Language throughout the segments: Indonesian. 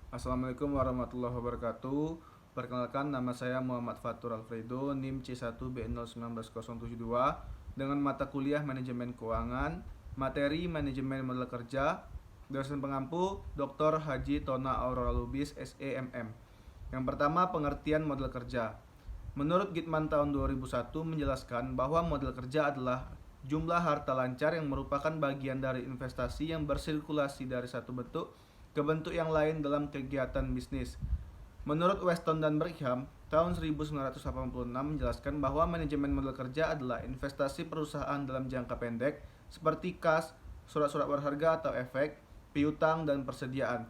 Assalamualaikum warahmatullahi wabarakatuh. Perkenalkan, nama saya Muhammad Fatur Alfredo, NIM C1B019072, dengan mata kuliah Manajemen Keuangan, materi Manajemen Modal Kerja, dosen pengampu Dr. Haji Tona Aurora Lubis, SEMM. Yang pertama, pengertian modal kerja. Menurut Gitman tahun 2001 menjelaskan bahwa modal kerja adalah jumlah harta lancar yang merupakan bagian dari investasi yang bersirkulasi dari satu bentuk ke bentuk yang lain dalam kegiatan bisnis. Menurut Weston dan Brigham, tahun 1986 menjelaskan bahwa manajemen modal kerja adalah investasi perusahaan dalam jangka pendek seperti kas, surat-surat berharga atau efek, piutang, dan persediaan.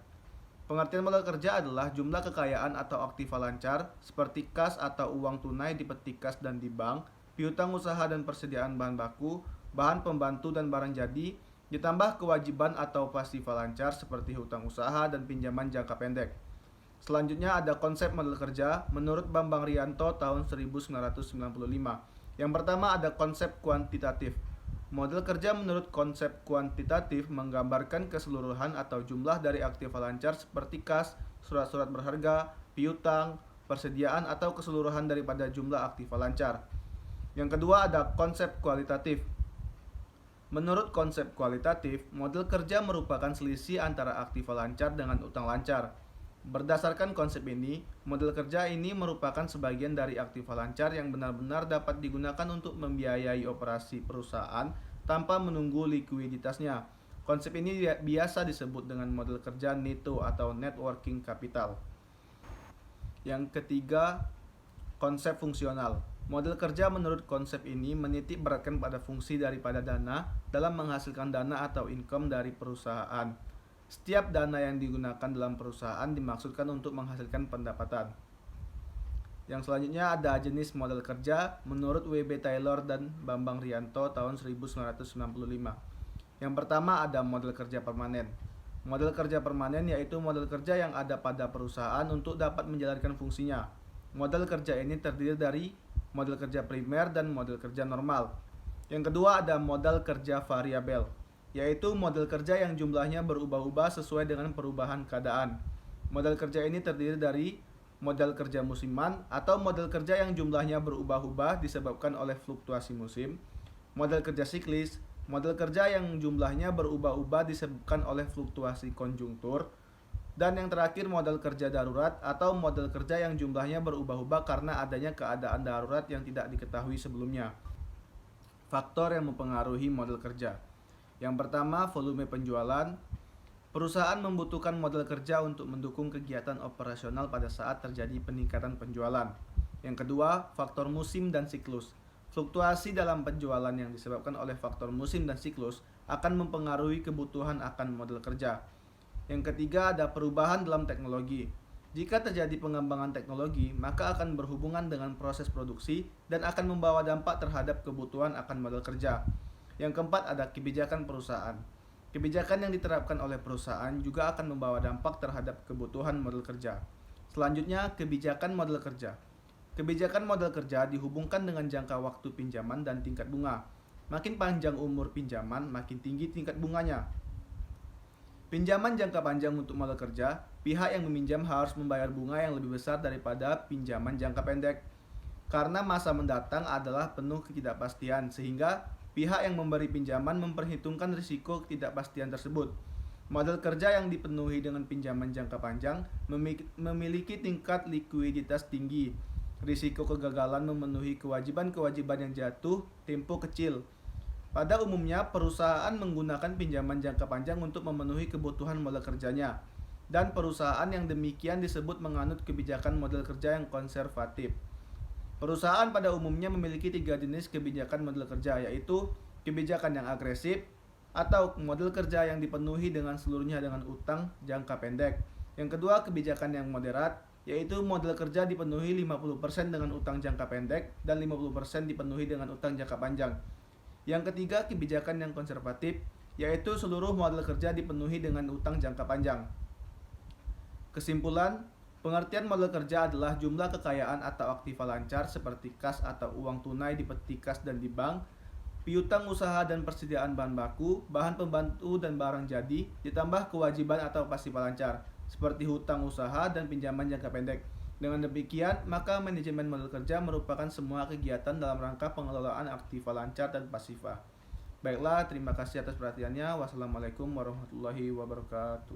Pengertian modal kerja adalah jumlah kekayaan atau aktiva lancar seperti kas atau uang tunai di peti kas dan di bank, piutang usaha dan persediaan bahan baku, bahan pembantu dan barang jadi, ditambah kewajiban atau pasifa lancar seperti hutang usaha dan pinjaman jangka pendek. Selanjutnya ada konsep modal kerja menurut Bambang Rianto tahun 1995. Yang pertama ada konsep kuantitatif. Model kerja menurut konsep kuantitatif menggambarkan keseluruhan atau jumlah dari aktiva lancar seperti kas, surat-surat berharga, piutang, persediaan atau keseluruhan daripada jumlah aktiva lancar. Yang kedua ada konsep kualitatif. Menurut konsep kualitatif, model kerja merupakan selisih antara aktiva lancar dengan utang lancar. Berdasarkan konsep ini, model kerja ini merupakan sebagian dari aktiva lancar yang benar-benar dapat digunakan untuk membiayai operasi perusahaan tanpa menunggu likuiditasnya. Konsep ini biasa disebut dengan model kerja neto atau net working capital. Yang ketiga, konsep fungsional. Model kerja menurut konsep ini menitik beratkan pada fungsi daripada dana dalam menghasilkan dana atau income dari perusahaan. Setiap dana yang digunakan dalam perusahaan dimaksudkan untuk menghasilkan pendapatan. Yang selanjutnya ada jenis model kerja menurut W.B. Taylor dan Bambang Rianto tahun 1995. Yang pertama ada model kerja permanen. Model kerja permanen yaitu model kerja yang ada pada perusahaan untuk dapat menjalankan fungsinya. Model kerja ini terdiri dari model kerja primer dan model kerja normal. Yang kedua ada model kerja variabel, yaitu model kerja yang jumlahnya berubah-ubah sesuai dengan perubahan keadaan. Model kerja ini terdiri dari model kerja musiman atau model kerja yang jumlahnya berubah-ubah disebabkan oleh fluktuasi musim, model kerja siklis, model kerja yang jumlahnya berubah-ubah disebabkan oleh fluktuasi konjungtur, dan yang terakhir model kerja darurat atau model kerja yang jumlahnya berubah-ubah karena adanya keadaan darurat yang tidak diketahui sebelumnya. Faktor yang mempengaruhi model kerja. Yang pertama, volume penjualan. Perusahaan membutuhkan model kerja untuk mendukung kegiatan operasional pada saat terjadi peningkatan penjualan. Yang kedua, faktor musim dan siklus. Fluktuasi dalam penjualan yang disebabkan oleh faktor musim dan siklus akan mempengaruhi kebutuhan akan model kerja. Yang ketiga, ada perubahan dalam teknologi. Jika terjadi pengembangan teknologi, maka akan berhubungan dengan proses produksi dan akan membawa dampak terhadap kebutuhan akan model kerja. Yang keempat ada kebijakan perusahaan. Kebijakan yang diterapkan oleh perusahaan juga akan membawa dampak terhadap kebutuhan model kerja. Selanjutnya, kebijakan model kerja. Kebijakan model kerja dihubungkan dengan jangka waktu pinjaman dan tingkat bunga. Makin panjang umur pinjaman, makin tinggi tingkat bunganya. Pinjaman jangka panjang untuk model kerja, pihak yang meminjam harus membayar bunga yang lebih besar daripada pinjaman jangka pendek. Karena masa mendatang adalah penuh ketidakpastian, sehingga pihak yang memberi pinjaman memperhitungkan risiko ketidakpastian tersebut. Model kerja yang dipenuhi dengan pinjaman jangka panjang memiliki tingkat likuiditas tinggi. Risiko kegagalan memenuhi kewajiban-kewajiban yang jatuh tempo kecil. Pada umumnya, perusahaan menggunakan pinjaman jangka panjang untuk memenuhi kebutuhan model kerjanya. Dan perusahaan yang demikian disebut menganut kebijakan model kerja yang konservatif. Perusahaan pada umumnya memiliki 3 jenis kebijakan model kerja, yaitu kebijakan yang agresif atau model kerja yang dipenuhi dengan seluruhnya dengan utang jangka pendek. Yang kedua, kebijakan yang moderat, yaitu model kerja dipenuhi 50% dengan utang jangka pendek dan 50% dipenuhi dengan utang jangka panjang. Yang ketiga, kebijakan yang konservatif, yaitu seluruh model kerja dipenuhi dengan utang jangka panjang. Kesimpulan, pengertian model kerja adalah jumlah kekayaan atau aktiva lancar seperti kas atau uang tunai di peti kas dan di bank, piutang usaha dan persediaan bahan baku, bahan pembantu dan barang jadi, ditambah kewajiban atau pasif lancar, seperti hutang usaha dan pinjaman jangka pendek. Dengan demikian, maka manajemen modal kerja merupakan semua kegiatan dalam rangka pengelolaan aktiva lancar dan pasifa. Baiklah, terima kasih atas perhatiannya. Wassalamualaikum warahmatullahi wabarakatuh.